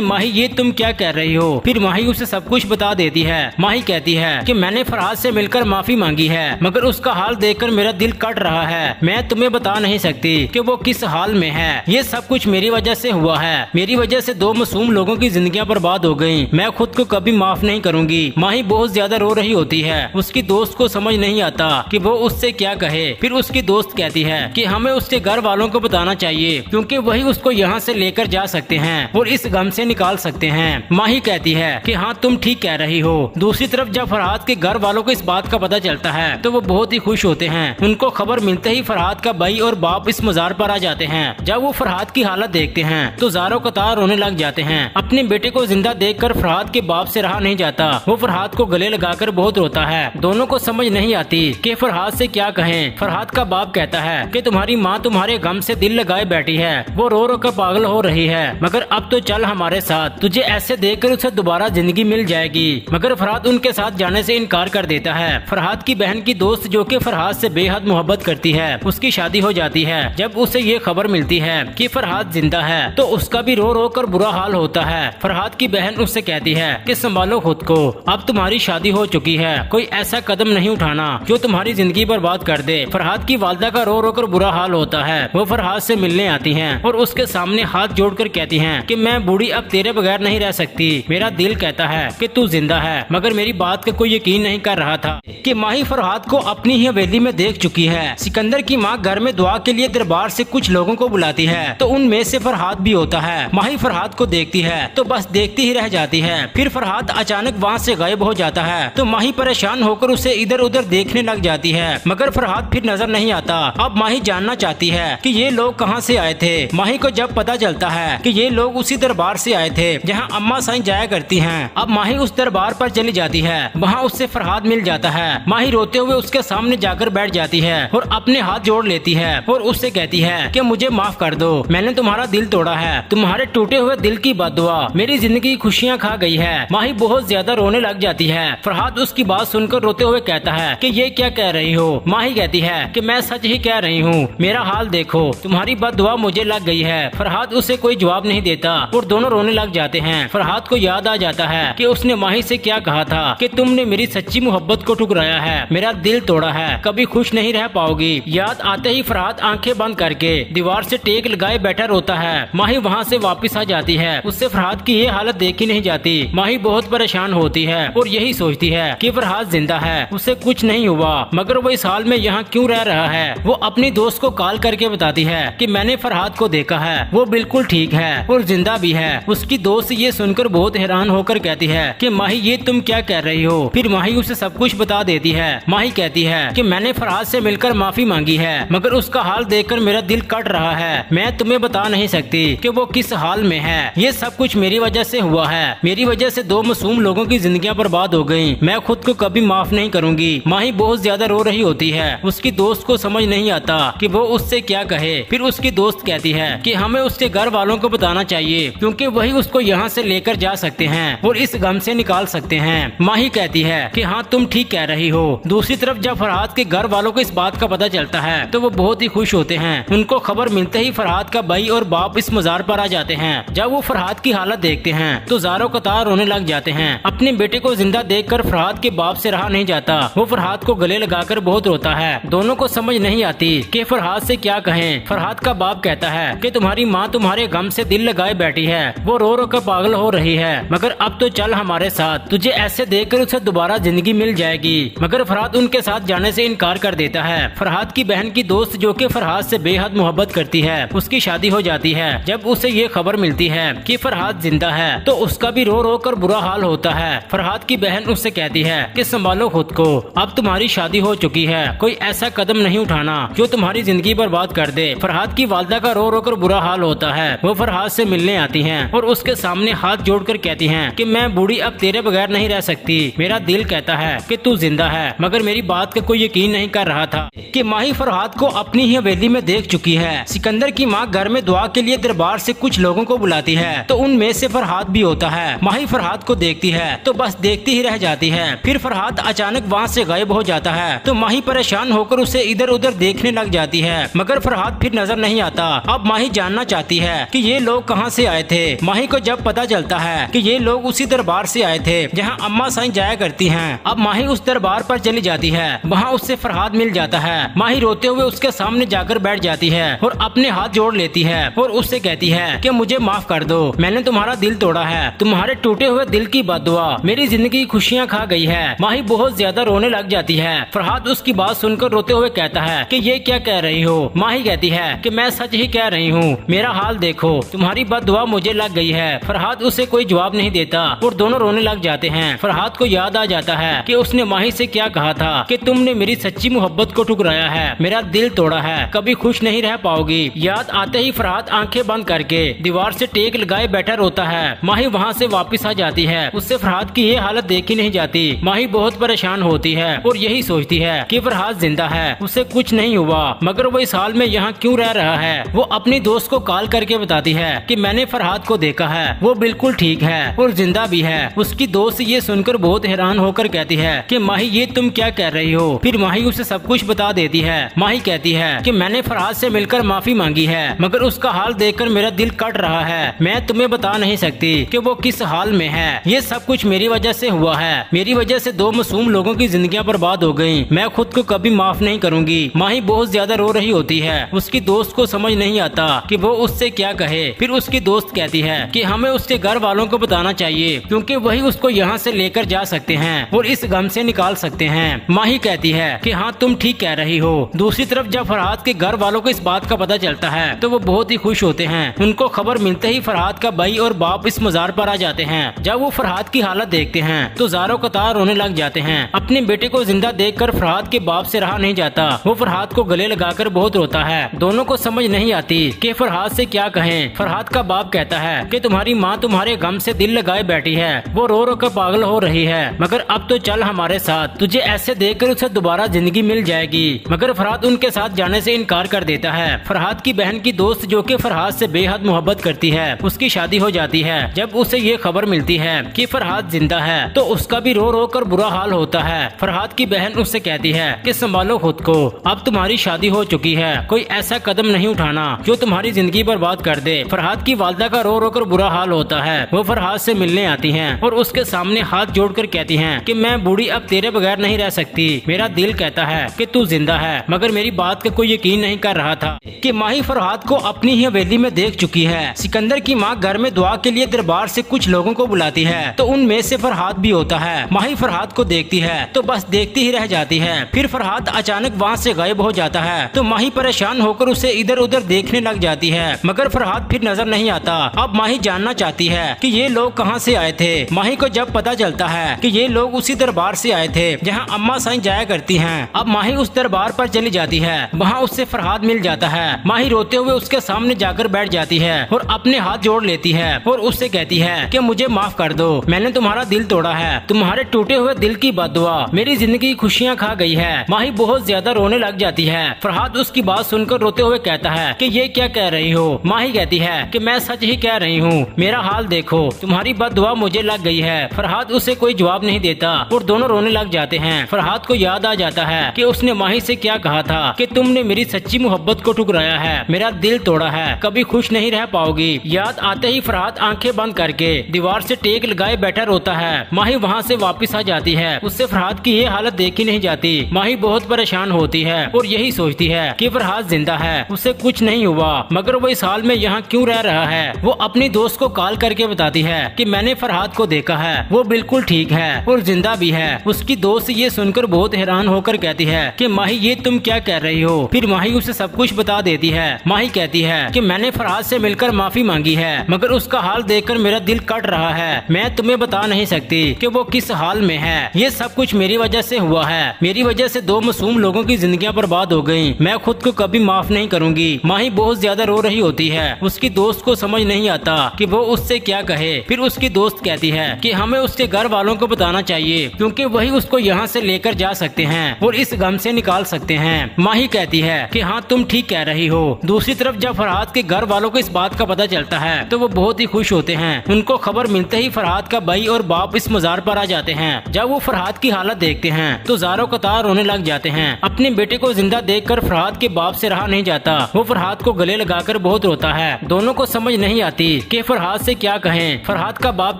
माही ये तुम क्या कह रही हो। फिर माही उसे सब कुछ बता देती है। माही कहती है कि मैंने फरहाद से मिलकर माफी मांगी है, मगर उसका हाल देखकर मेरा दिल कट रहा है। मैं तुम्हें बता नहीं सकती कि वो किस हाल में है। ये सब कुछ मेरी वजह से हुआ है। मेरी वजह से 2 मासूम लोगों की जिंदगियां बर्बाद हो गयी। मैं खुद को कभी माफ नहीं करूंगी। माही बहुत ज्यादा रो रही होती है। उसकी दोस्त को समझ नहीं आता कि वो उससे क्या कहे। फिर उसकी दोस्त कहती है कि हमें उसके घर वालों को बताना चाहिए, क्योंकि वही उसको यहाँ से लेकर जा सकते हैं और इस गम से निकाल सकते हैं। माही कहती है कि हाँ तुम ठीक कह रही हो। दूसरी तरफ जब फरहाद के घर वालों को इस बात का पता चलता है तो वो बहुत ही खुश होते हैं। उनको खबर मिलते ही फरहाद का भाई और बाप इस मजार पर आ जाते हैं। जब वो फरहाद की हालत देखते हैं तो ज़ारो कतार रोने लग जाते हैं। अपने बेटे को जिंदा देखकर फरहाद के बाप से रहा नहीं जाता। वो फरहाद को गले लगाकर बहुत रोता है। दोनों को समझ नहीं आती कि फरहाद से क्या कहें। फरहाद का बाप कहता है कि तुम्हारी माँ तुम्हारे गम से दिल लगाए बैठी है, वो रो रो कर पागल हो रही है, मगर अब तो चल हमारे साथ, तुझे ऐसे देखकर उसे दोबारा जिंदगी मिल जाएगी। मगर फरहाद उनके साथ जाने से इनकार कर देता है। फरहाद की बहन की दोस्त जो कि फरहाद से बेहद मोहब्बत करती है, उसकी शादी हो जाती है। जब उसे ये खबर मिलती है कि फरहाद जिंदा है तो उसका भी रो रो कर बुरा हाल होता है। फरहाद की बहन उससे कहती है कि संभालो खुद को, अब तुम्हारी शादी हो चुकी है, कोई ऐसा कदम नहीं उठाना जो तुम्हारी जिंदगी बर्बाद कर दे। फरहाद की वालदा का रो रो कर बुरा हाल होता है। वो फरहाद से मिलने आती हैं और उसके सामने हाथ जोड़कर कहती हैं कि मैं बूढ़ी अब तेरे बगैर नहीं रह सकती। मेरा दिल कहता है कि तू जिंदा है, मगर मेरी बात का कोई यकीन नहीं कर रहा था कि माही फरहाद को अपनी ही हवेली में देख चुकी है। सिकंदर की माँ घर में दुआ के लिए दरबार से कुछ लोगों को बुलाती है तो उनमें से फरहाद भी होता है। माही फरहाद को देखती है तो बस देखती ही रह जाती है। फिर फरहाद अचानक वहाँ से गायब हो जाता है तो माही परेशान होकर उसे इधर उधर देखने लग जाती है, मगर फरहाद फिर नजर नहीं आता। अब माही जानना चाहती है कि ये लोग कहाँ से आए थे। माही को जब पता चलता है कि ये लोग उसी दरबार से आए थे जहाँ अम्मा साईं जाया करती हैं। अब माही उस दरबार पर चली जाती है। वहाँ उससे फरहाद मिल जाता है। माही रोते हुए उसके सामने जाकर बैठ जाती है और अपने हाथ जोड़ लेती है और उससे कहती है कि मुझे माफ कर दो, मैंने तुम्हारा दिल तोड़ा है, तुम्हारे टूटे हुए दिल की बद्दुआ मेरी जिंदगी खुशियाँ खा गई है। माही बहुत ज्यादा रोने लग जाती है। फरहाद उसकी बात सुनकर रोते हुए कहता है कि ये क्या कह रही हो। माही कहती है कि मैं सच ही कह रही हूँ, मेरा हाल देखो, तुम्हारी बद्दुआ मुझे लग गई है। फरहाद उसे कोई जवाब नहीं देता और दोनों रोने लग जाते हैं। फरहाद को याद आ जाता है कि उसने माही से क्या कहा था कि तुमने मेरी सच्ची मोहब्बत को ठुकराया है, मेरा दिल तोड़ा है, कभी खुश नहीं रह पाओगी। याद आते ही फरहाद आंखें बंद करके दीवार से टेक लगाए बैठा रोता है। माही वहाँ से वापस आ जाती है। उससे फरहाद की ये हालत देखी नहीं जाती। माही बहुत परेशान होती है और यही सोचती है कि फरहाद जिंदा है, उसे कुछ नहीं हुआ, मगर वो इस हाल में यहाँ क्यों रह रहा है। वो अपनी दोस्त को कॉल करके बताती है कि मैंने फरहाद को देखा है, वो बिल्कुल ठीक है और जिंदा भी है। उसकी दोस्त ये सुनकर बहुत हैरान होकर कहती है कि माही ये तुम क्या कह रही हो। फिर माही उसे सब कुछ बता देती है। माही कहती है कि मैंने फरहाद से मिलकर माफी मांगी है, मगर उसका हाल देखकर मेरा दिल कट रहा है। मैं तुम्हें बता नहीं सकती कि वो किस हाल में है। ये सब कुछ मेरी वजह से हुआ है। मेरी वजह से 2 मासूम लोगों की जिंदगियां बर्बाद हो गयी। मैं खुद को कभी माफ नहीं करूंगी। माही बहुत ज्यादा रो रही होती है। उसकी दोस्त को समझ नहीं आता कि वो उससे क्या कहे। फिर फिर उसकी दोस्त कहती है कि हमें उसके घर वालों को बताना चाहिए क्योंकि वही उसको यहाँ से लेकर जा सकते हैं और इस गम से निकाल सकते हैं। माही कहती है कि हाँ तुम ठीक कह रही हो। दूसरी तरफ जब फरहाद के घर वालों को इस बात का पता चलता है तो वो बहुत ही खुश होते हैं। उनको खबर मिलते ही फरहाद का भाई और बाप इस मजार पर आ जाते हैं। जब वो फरहाद की हालत देखते हैं तो ज़ारो कतार रोने लग जाते हैं। अपने बेटे को जिंदा देखकर फरहाद के बाप से रहा नहीं जाता। वो फरहाद को गले लगाकर बहुत रोता है। दोनों को समझ नहीं आती कि फरहाद से क्या कहें। फरहाद का बाप कहता है कि तुम्हारी माँ तुम्हारे गम से दिल लगाए बैठी है, वो रो रो कर पागल हो रही है, मगर अब तो चल हमारे साथ, तुझे ऐसे देखकर उसे दोबारा जिंदगी मिल जाएगी। मगर फरहाद उनके साथ जाने से इनकार कर देता है। फरहाद की बहन की दोस्त जो कि फरहाद से बेहद मोहब्बत करती है, उसकी शादी हो जाती है। जब उसे ये खबर मिलती है कि फरहाद जिंदा है तो उसका भी रो रो कर बुरा हाल होता है। फरहाद की बहन उससे कहती है कि संभालो खुद को, अब तुम्हारी शादी हो चुकी है, कोई ऐसा कदम नहीं उठाना जो तुम्हारी जिंदगी बर्बाद कर दे। फरहाद की वालदा का रो रो कर बुरा हाल होता है। वो फरहाद से मिलने आती हैं और उसके सामने हाथ जोड़कर कहती हैं कि मैं बूढ़ी अब तेरे बगैर नहीं रह सकती। मेरा दिल कहता है कि तू जिंदा है, मगर मेरी बात का कोई यकीन नहीं कर रहा था कि माही फरहाद को अपनी ही हवेली में देख चुकी है। सिकंदर की माँ घर में दुआ के लिए दरबार से कुछ लोगों को बुलाती है तो उनमें से फरहाद भी होता है। माही फरहाद को देखती है तो बस देखती ही रह जाती है। फिर फरहाद अचानक वहाँ से गायब हो जाता है तो माही परेशान होकर उसे इधर उधर देखने लग जाती है, मगर फरहाद फिर नजर नहीं आता। अब माही जानना चाहती है कि ये लोग कहाँ से आए थे। माही को जब पता चलता है कि ये लोग उसी दरबार से आए थे जहाँ अम्मा साईं जाया करती हैं। अब माही उस दरबार पर चली जाती है। वहाँ उससे फरहाद मिल जाता है। माही रोते हुए उसके सामने जाकर बैठ जाती है और अपने हाथ जोड़ लेती है और उससे कहती है कि मुझे माफ कर दो, मैंने तुम्हारा दिल तोड़ा है, तुम्हारे टूटे हुए दिल की बददुआ मेरी जिंदगी की खुशियाँ खा गई है। माही बहुत ज्यादा रोने लग जाती है। फरहाद उसकी बात सुनकर रोते हुए कहता है कि ये क्या कह रही हो। माही कहती है कि मैं सच ही कह रही हूँ, मेरा हाल देखो, तुम्हारी बददुआ मुझे लग गई है। फरहाद उसे कोई जवाब नहीं देता और दोनों रोने लग जाते हैं। फरहाद को याद आ जाता है कि उसने माही से क्या कहा था कि तुमने मेरी सच्ची मोहब्बत को ठुकराया है, मेरा दिल तोड़ा है, कभी खुश नहीं रह पाओगी। याद आते ही फरहाद आंखें बंद करके दीवार से टेक लगाए बैठा रोता है। माही वहाँ से वापस आ जाती है। उससे फरहाद की ये हालत देखी नहीं जाती। माही बहुत परेशान होती है और यही सोचती है कि फरहाद जिंदा है, उसे कुछ नहीं हुआ, मगर वो इस हाल में यहाँ क्यों रह रहा है। वो अपनी दोस्त को कॉल करके बताती है कि मैंने फरहाद को देखा है, वो बिल्कुल ठीक है और जिंदा भी है। उसकी दोस्त ये सुनकर बहुत हैरान होकर कहती है कि माही ये तुम क्या कह रही हो। फिर माही उसे सब कुछ बता देती है। माही कहती है कि मैंने फरहाद से मिलकर माफी मांगी है, मगर उसका हाल देखकर मेरा दिल कट रहा है। मैं तुम्हें बता नहीं सकती कि वो किस हाल में है। ये सब कुछ मेरी वजह से हुआ है। मेरी वजह से 2 मासूम लोगों की जिंदगियां बर्बाद हो गयी। मैं खुद को कभी माफ नहीं करूंगी। माही बहुत ज्यादा रो रही होती है। उसकी दोस्त को समझ नहीं आता कि वो उससे क्या कहे। फिर उसकी दोस्त कहती है कि हमें उसके घर वालों को बताना चाहिए क्योंकि वही उसको यहाँ से लेकर जा सकते हैं और इस गम से निकाल सकते हैं। माही कहती है कि हाँ तुम ठीक कह रही हो। दूसरी तरफ जब फरहाद के घर वालों को इस बात का पता चलता है तो वो बहुत ही खुश होते हैं। उनको खबर मिलते ही फरहाद का भाई और बाप इस मजार पर आ जाते हैं। जब वो फरहाद की हालत देखते हैं तो ज़ारो कतार रोने लग जाते हैं। अपने बेटे को जिंदा देखकर फरहाद के बाप से रहा नहीं जाता। वो फरहाद को गले लगाकर बहुत रोता है। दोनों को समझ नहीं आती कि फरहाद से क्या कहें। फरहाद का बाप कहता है कि तुम्हारी माँ तुम्हारे गम से दिल लगाए बैठी है, वो रो रो कर पागल हो रही है, मगर अब तो चल हमारे साथ, तुझे ऐसे देखकर उसे दोबारा जिंदगी मिल जाएगी। मगर फरहाद उनके साथ जाने से इनकार कर देता है। फरहाद की बहन की दोस्त जो कि फरहाद से बेहद मोहब्बत करती है, उसकी शादी हो जाती है। जब उसे ये खबर मिलती है कि फरहाद जिंदा है तो उसका भी रो रो कर बुरा हाल होता है। फरहाद की बहन उससे कहती है कि संभालो खुद को, अब तुम्हारी शादी हो चुकी है, कोई ऐसा कदम नहीं उठाना जो तुम्हारी जिंदगी बर्बाद कर दे। फरहाद की वालदा का रो रो कर बुरा हाल होता है। वो फरहाद से मिलने आती हैं और उसके सामने हाथ जोड़कर कहती हैं कि मैं बूढ़ी अब तेरे बगैर नहीं रह सकती। मेरा दिल कहता है कि तू जिंदा है, मगर मेरी बात का कोई यकीन नहीं कर रहा था कि माही फरहाद को अपनी ही हवेली में देख चुकी है। सिकंदर की माँ घर में दुआ के लिए दरबार से कुछ लोगों को बुलाती है तो उनमें से फरहाद भी होता है। माही फरहाद को देखती है तो बस देखती ही रह जाती है। फिर फरहाद अचानक वहाँ से गायब हो जाता है तो माही परेशान होकर उसे इधर उधर देखने लग जाती है, मगर फरहाद फिर नजर नहीं आता। अब माही जानना चाहती है कि ये लोग कहाँ से आए थे। माही को जब पता चलता है कि ये लोग उसी दरबार से आए थे जहाँ अम्मा साईं जाया करती हैं। अब माही उस दरबार पर चली जाती है। वहाँ उससे फरहाद मिल जाता है। माही रोते हुए उसके सामने जाकर बैठ जाती है और अपने हाथ जोड़ लेती है और उससे कहती है कि मुझे माफ कर दो, मैंने तुम्हारा दिल तोड़ा है, तुम्हारे टूटे हुए दिल की बददुआ मेरी जिंदगी की खुशियाँ खा गई है। माही बहुत ज्यादा रोने लग जाती है। फरहाद उसकी बात सुनकर रोते हुए कहता है कि ये क्या कह रही हो। माही कहती है कि मैं सच ही कह रही हूँ, मेरा हाल देखो, तुम्हारी बददुआ मुझे लग गई है। फरहाद उसे कोई जवाब नहीं देता और दोनों रोने लग जाते हैं। फरहाद को याद आ जाता है कि उसने माही से क्या कहा था कि तुमने मेरी सच्ची मोहब्बत को ठुकराया है, मेरा दिल तोड़ा है, कभी खुश नहीं रह पाओगी। याद आते ही फरहाद आंखें बंद करके दीवार से टेक लगाए बैठा रोता है। माही वहाँ से वापस आ जाती है। उससे फरहाद की ये हालत देखी नहीं जाती। माही बहुत परेशान होती है और यही सोचती है कि फरहाद जिंदा है, उसे कुछ नहीं हुआ, मगर वो इस हाल में यहाँ क्यों रह रहा है। वो अपनी दोस्त को कॉल करके बताती है कि मैंने फरहाद को देखा है, वो बिल्कुल ठीक है और जिंदा भी है। उसकी दोस्त ये सुनकर बहुत हैरान होकर कहती है कि माही ये तुम क्या कह रही हो। फिर माही उसे सब कुछ बता देती है। माही कहती है कि मैंने फरहाद से मिलकर माफी मांगी है, मगर उसका हाल देखकर मेरा दिल कट रहा है। मैं तुम्हें बता नहीं सकती कि वो किस हाल में है। ये सब कुछ मेरी वजह से हुआ है। मेरी वजह से 2 मासूम लोगों की जिंदगियां बर्बाद हो गईं। मैं खुद को कभी माफ नहीं करूंगी। माही बहुत ज्यादा रो रही होती है। उसकी दोस्त को समझ नहीं आता कि वो उससे क्या कहे। फिर उसकी दोस्त कहती है कि हमें उसके घर वालों को बताना चाहिए, क्योंकि वही उसको यहाँ से लेकर जा सकते हैं और इस गम से निकाल सकते हैं। माही कहती है कि हाँ तुम ठीक कह रही हो। दूसरी तरफ जब फरहाद के घर वालों को इस बात का पता चलता है तो वो बहुत ही खुश होते हैं। उनको खबर मिलते ही फरहाद का भाई और बाप इस मजार पर आ जाते हैं। जब वो फरहाद की हालत देखते हैं तो ज़ारो कतार रोने लग जाते हैं। अपने बेटे को जिंदा देखकर फरहाद के बाप से रहा नहीं जाता। वो फरहाद को गले लगाकर बहुत रोता है। दोनों को समझ नहीं आती कि फरहाद से क्या कहें। फरहाद का बाप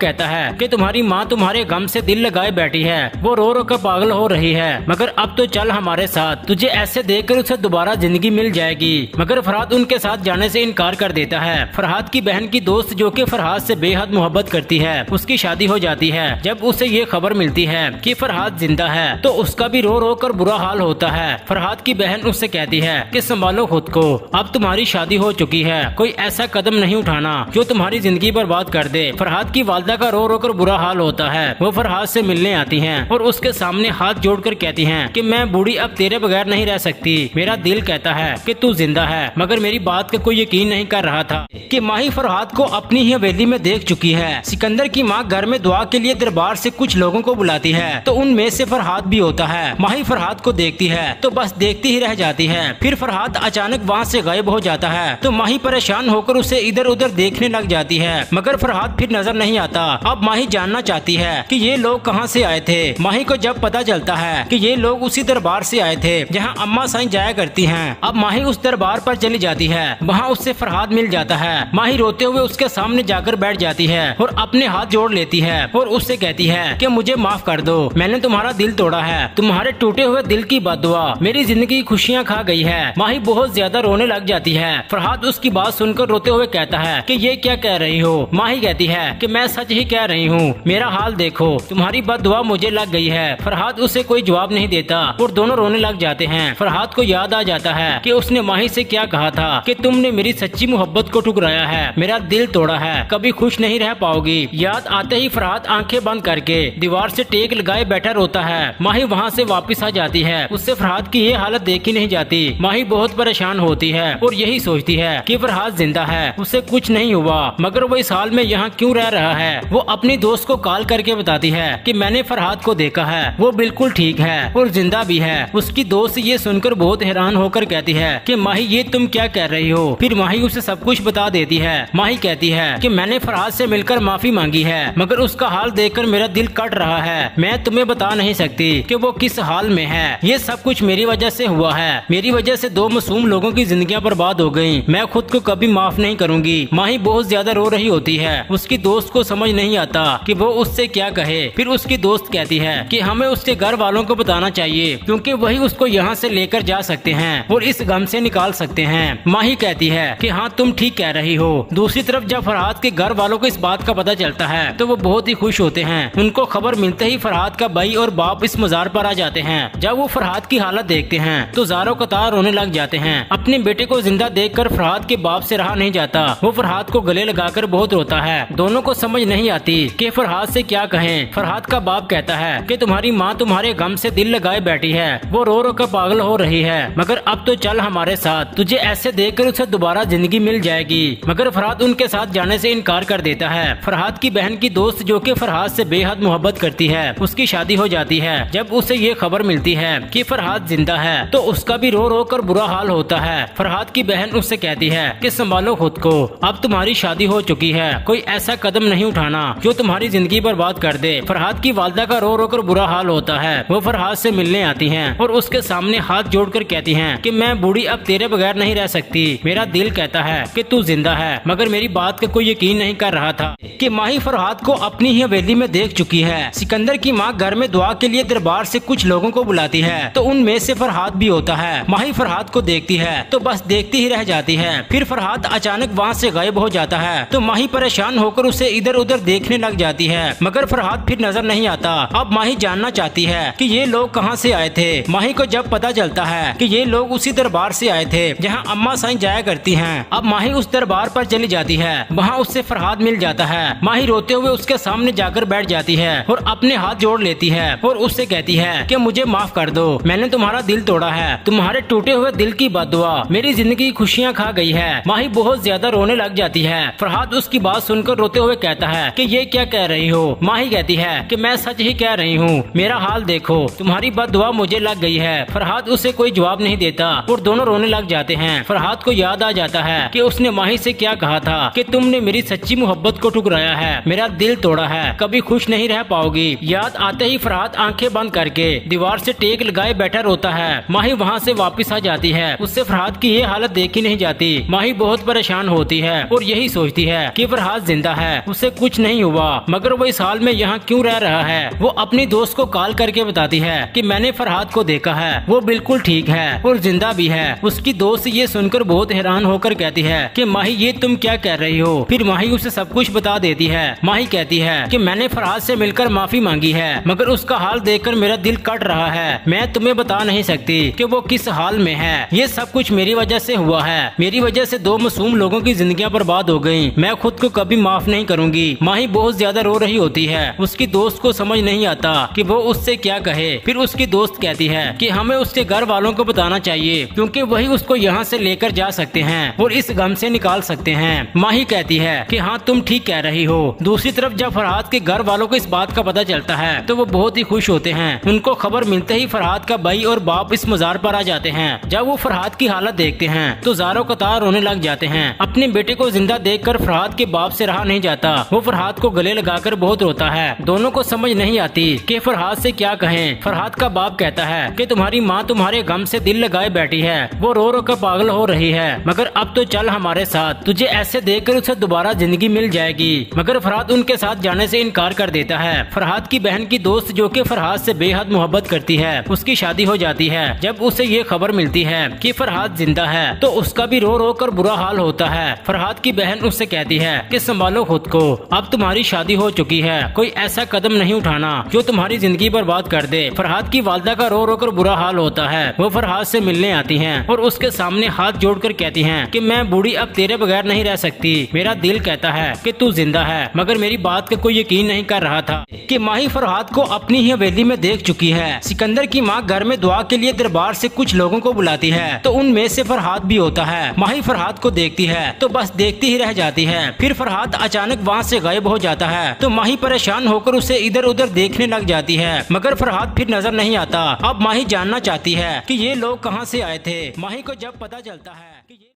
कहता है कि तुम्हारी माँ तुम्हारे गम से दिल लगाए बैठी है, वो रो रो कर पागल हो रही है, मगर अब तो चल हमारे साथ, तुझे ऐसे देखकर उसे दोबारा जिंदगी मिल जाएगी। मगर फरहाद उनके साथ जाने से इनकार कर देता है। फरहाद की बहन की दोस्त जो कि फरहाद से बेहद मोहब्बत करती है, उसकी शादी हो जाती है। जब उसे ये खबर मिलती है कि फरहाद जिंदा है तो उसका भी रो रो कर बुरा हाल होता है। फरहाद की बहन उससे कहती है कि संभालो खुद को, अब तुम्हारी शादी हो चुकी है, कोई ऐसा कदम नहीं उठाना जो तुम्हारी जिंदगी बर्बाद कर दे। फरहाद की वालदा का रो रो कर बुरा हाल होता है। वो फरहाद से मिलने आती हैं और उसके सामने हाथ जोड़कर कहती हैं कि मैं बूढ़ी अब तेरे बगैर नहीं रह सकती। मेरा दिल कहता है कि तू जिंदा है, मगर मेरी बात का कोई यकीन नहीं कर रहा था कि माही फरहाद को अपनी ही हवेली में देख चुकी है। सिकंदर की माँ घर में दुआ के लिए दरबार से कुछ लोगों को बुलाती है तो उनमें से फरहाद भी होता है। माही फरहाद को देखती है तो बस देखती ही रह जाती है। फिर फरहाद अचानक वहाँ से गायब हो जाता है तो माही परेशान होकर उसे इधर उधर देखने लग जाती है, मगर फरहाद फिर नजर नहीं आता। अब माही जानना चाहती है कि ये लोग कहाँ से आए थे। माही को जब पता चलता है कि ये लोग उसी दरबार से आए थे जहाँ अम्मा साईं जाया करती हैं। अब माही उस दरबार पर चली जाती है। वहाँ उससे फरहाद मिल जाता है। माही रोते हुए उसके सामने जाकर बैठ जाती है और अपने हाथ जोड़ लेती है और उससे कहती है कि मुझे माफ कर दो, मैंने तुम्हारा दिल तोड़ा है, तुम्हारे टूटे हुए दिल की बददुआ मेरी जिंदगी की खुशियाँ खा गई है। माही बहुत ज्यादा रोने लग जाती है। फरहाद उसकी बात सुनकर रोते हुए कहता है कि ये क्या कह रही हो। माही कहती है कि मैं सच ही कह रही हूँ, मेरा हाल देखो, तुम्हारी बददुआ मुझे लग गई है। फरहाद उसे कोई जवाब नहीं देता और दोनों रोने लग जाते हैं। फरहाद को याद आ जाता है कि उसने माही से क्या कहा था कि तुमने मेरी सच्ची मोहब्बत को ठुकराया है, मेरा दिल तोड़ा है, कभी खुश नहीं रह पाओगी। याद आते ही फरहाद आंखें बंद करके दीवार से टेक लगाए बैठा रोता है। माही वहाँ से वापस आ जाती है। उससे फरहाद की ये हालत देखी नहीं जाती। माही बहुत परेशान होती है और यही सोचती है कि फरहाद जिंदा है, उसे कुछ नहीं हुआ, मगर वो इस हाल में यहाँ क्यों रह रहा है। वो अपनी दोस्त को कॉल करके बताती है कि मैंने फरहाद को देखा है, वो बिल्कुल ठीक है और जिंदा भी है। उसकी दोस्त ये सुनकर बहुत हैरान होकर कहती है कि माही ये तुम क्या कह रही हो। फिर माही उसे सब कुछ बता देती है। माही कहती है कि मैंने फरहाद से मिलकर माफी मांगी है, मगर उसका हाल देखकर मेरा दिल कट रहा है। मैं तुम्हें बता नहीं सकती कि वो किस हाल में है। ये सब कुछ मेरी वजह से हुआ है। मेरी वजह से 2 मासूम लोगों की जिंदगियां बर्बाद हो गईं। मैं खुद को कभी माफ नहीं करूंगी। माही बहुत ज्यादा रो रही होती है। उसकी दोस्त को समझ नहीं आता कि वो उससे क्या कहे। फिर उसकी दोस्त कहती है कि हमें उसके घर वालों को बताना चाहिए, क्योंकि वही उसको यहाँ से लेकर जा सकते हैं और इस गम से निकाल सकते हैं। माही कहती है कि हाँ तुम ठीक कह रही हो। दूसरी तरफ जब फरहाद के घर वालों को इस बात का पता चलता है तो वो बहुत ही खुश होते हैं। उनको खबर मिलते ही फरहाद का भाई और बाप इस मजार पर आ जाते हैं। जब वो फरहाद की हालत देखते हैं तो ज़ारो कतार रोने लग जाते हैं। अपने बेटे को जिंदा देखकर फरहाद के बाप से रहा नहीं जाता। वो फरहाद को गले लगाकर बहुत रोता है। दोनों को समझ नहीं आती कि फरहाद से क्या कहें। फरहाद का बाप कहता है कि तुम्हारी माँ तुम्हारे गम से दिल लगाए बैठी है, वो रो रो कर पागल हो रही है, मगर अब तो चल हमारे साथ, तुझे ऐसे देखकर उसे दोबारा जिंदगी मिल जाएगी। मगर फरहाद उनके साथ जाने से इनकार कर देता है। फरहाद की बहन की दोस्त जो कि फरहाद से बेहद मोहब्बत करती है, उसकी शादी हो जाती है। जब उसे ये खबर मिलती है कि फरहाद जिंदा है तो उसका भी रो रो कर बुरा हाल होता होता है। फरहाद की बहन उससे कहती है कि संभालो खुद को, अब तुम्हारी शादी हो चुकी है, कोई ऐसा कदम नहीं उठाना जो तुम्हारी जिंदगी बर्बाद कर दे। फरहाद की वालदा का रो रो कर बुरा हाल होता है। वो फरहाद से मिलने आती हैं और उसके सामने हाथ जोड़कर कहती हैं कि मैं बूढ़ी अब तेरे बगैर नहीं रह सकती। मेरा दिल कहता है कि तू जिंदा है, मगर मेरी बात का कोई यकीन नहीं कर रहा था कि माही फरहाद को अपनी ही हवेली में देख चुकी है। सिकंदर की माँ घर में दुआ के लिए दरबार से कुछ लोगों को बुलाती है, तो उनमें से फरहाद भी होता है। माही फरहाद को देखती है तो बस देखती ही रह जाती है। फिर फरहाद अचानक वहाँ से गायब हो जाता है, तो माही परेशान होकर उसे इधर उधर देखने लग जाती है, मगर फरहाद फिर नजर नहीं आता। अब माही जानना चाहती है कि ये लोग कहाँ से आए थे। माही को जब पता चलता है कि ये लोग उसी दरबार से आए थे जहाँ अम्मा साईं जाया करती हैं। अब माही उस दरबार पर चली जाती है, वहाँ उससे फरहाद मिल जाता है। माही रोते हुए उसके सामने जाकर बैठ जाती है और अपने हाथ जोड़ लेती है और उससे कहती है कि मुझे माफ कर दो, मैंने तुम्हारा दिल तोड़ा है, तुम्हारे टूटे हुए दिल की बददुआ मेरी जिंदगी खुशियाँ खा गई है। माही बहुत ज्यादा रोने लग जाती है। फरहाद उसकी बात सुनकर रोते हुए कहता है कि ये क्या कह रही हो। माही कहती है कि मैं सच ही कह रही हूँ, मेरा हाल देखो, तुम्हारी बददुआ मुझे लग गई है। फरहाद उसे कोई जवाब नहीं देता और दोनों रोने लग जाते हैं। फरहाद को याद आ जाता है कि उसने माही से क्या कहा था कि तुमने मेरी सच्ची मोहब्बत को ठुकराया है, मेरा दिल तोड़ा है, कभी खुश नहीं रह पाओगी। याद आते ही फरहाद आंखें बंद करके दीवार से टेक लगाए बैठा रोता है। माही वहाँ से वापस आ जाती है। उससे फरहाद की ये हालत देखी नहीं जाती। माही बहुत परेशान होती है और यही सोचती है कि फरहाद जिंदा है, उसे कुछ नहीं हुआ, मगर वो इस हाल में यहाँ क्यों रह रहा है। वो अपनी दोस्त को कॉल करके बताती है कि मैंने फरहाद को देखा है, वो बिल्कुल ठीक है और जिंदा भी है। उसकी दोस्त ये सुनकर बहुत हैरान होकर कहती है कि माही ये तुम क्या कह रही हो। फिर माही उसे सब कुछ बता देती है। माही कहती है कि मैंने फरहाद से मिलकर माफी मांगी है, मगर उसका हाल देखकर मेरा दिल कट रहा है। मैं तुम्हें बता नहीं सकती कि वो किस हाल में है। ये सब कुछ मेरी वजह से हुआ है, मेरी वजह से 2 मासूम लोगों की जिंदगियां बर्बाद हो गयी। मैं खुद को कभी माफ नहीं करूंगी। माही बहुत ज्यादा रो रही होती है। उसकी दोस्त को समझ नहीं आता कि वो उससे क्या कहे। फिर उसकी दोस्त कहती है कि हमें उसके घर वालों को बताना चाहिए, क्योंकि वही उसको यहाँ से लेकर जा सकते हैं और इस गम से निकाल सकते हैं। माही कहती है कि हाँ तुम ठीक कह रही हो। दूसरी तरफ जब फरहाद के घर वालों को इस बात का पता चलता है तो वो बहुत ही खुश होते हैं। उनको खबर मिलते ही फरहाद का भाई और बाप इस मजार पर आ जाते हैं। जब वो फरहाद की हालत देखते हैं तो ज़ारो कतार रोने लग जाते हैं। अपने बेटे को जिंदा देखकर फरहाद के बाप से रहा नहीं जाता। वो फरहाद को गले लगाकर बहुत रोता है। दोनों को समझ नहीं आती कि फरहाद से क्या कहें। फरहाद का बाप कहता है कि तुम्हारी माँ तुम्हारे गम से दिल लगाए बैठी है, वो रो रो कर पागल हो रही है, मगर अब तो चल हमारे साथ, तुझे ऐसे देखकर उसे दोबारा जिंदगी मिल जाएगी। मगर फरहाद उनके साथ जाने से इनकार कर देता है। फरहाद की बहन की दोस्त जो कि फरहाद से बेहद मोहब्बत करती है, उसकी शादी हो जाती है। जब उसे ये खबर मिलती है कि फरहाद जिंदा है तो उसका भी रो रो कर बुरा हाल होता है। फरहाद की बहन उससे कहती है कि संभालो खुद को, अब तुम्हारी शादी हो चुकी है, कोई ऐसा कदम नहीं उठाना जो तुम्हारी जिंदगी बर्बाद कर दे। फरहाद की वालदा का रो रो कर बुरा हाल होता है। वो फरहाद से मिलने आती हैं और उसके सामने हाथ जोड़कर कहती हैं कि मैं बूढ़ी अब तेरे बगैर नहीं रह सकती। मेरा दिल कहता है कि तू जिंदा है, मगर मेरी बात का कोई यकीन नहीं कर रहा था कि माही फरहाद को अपनी ही हवेली में देख चुकी है। सिकंदर की माँ घर में दुआ के लिए दरबार से कुछ लोगों को बुलाती है, तो उनमें से फरहाद भी होता है। माही फरहाद को देखती है तो बस देखती ही रह जाती है। फिर फरहाद अचानक वहाँ से गायब हो जाता है, तो माही परेशान होकर उसे इधर उधर देखने लग जाती है, मगर फरहाद फिर नजर नहीं आता। अब माही जानना चाहती है कि ये लोग कहाँ से आए थे। माही को जब पता चलता है कि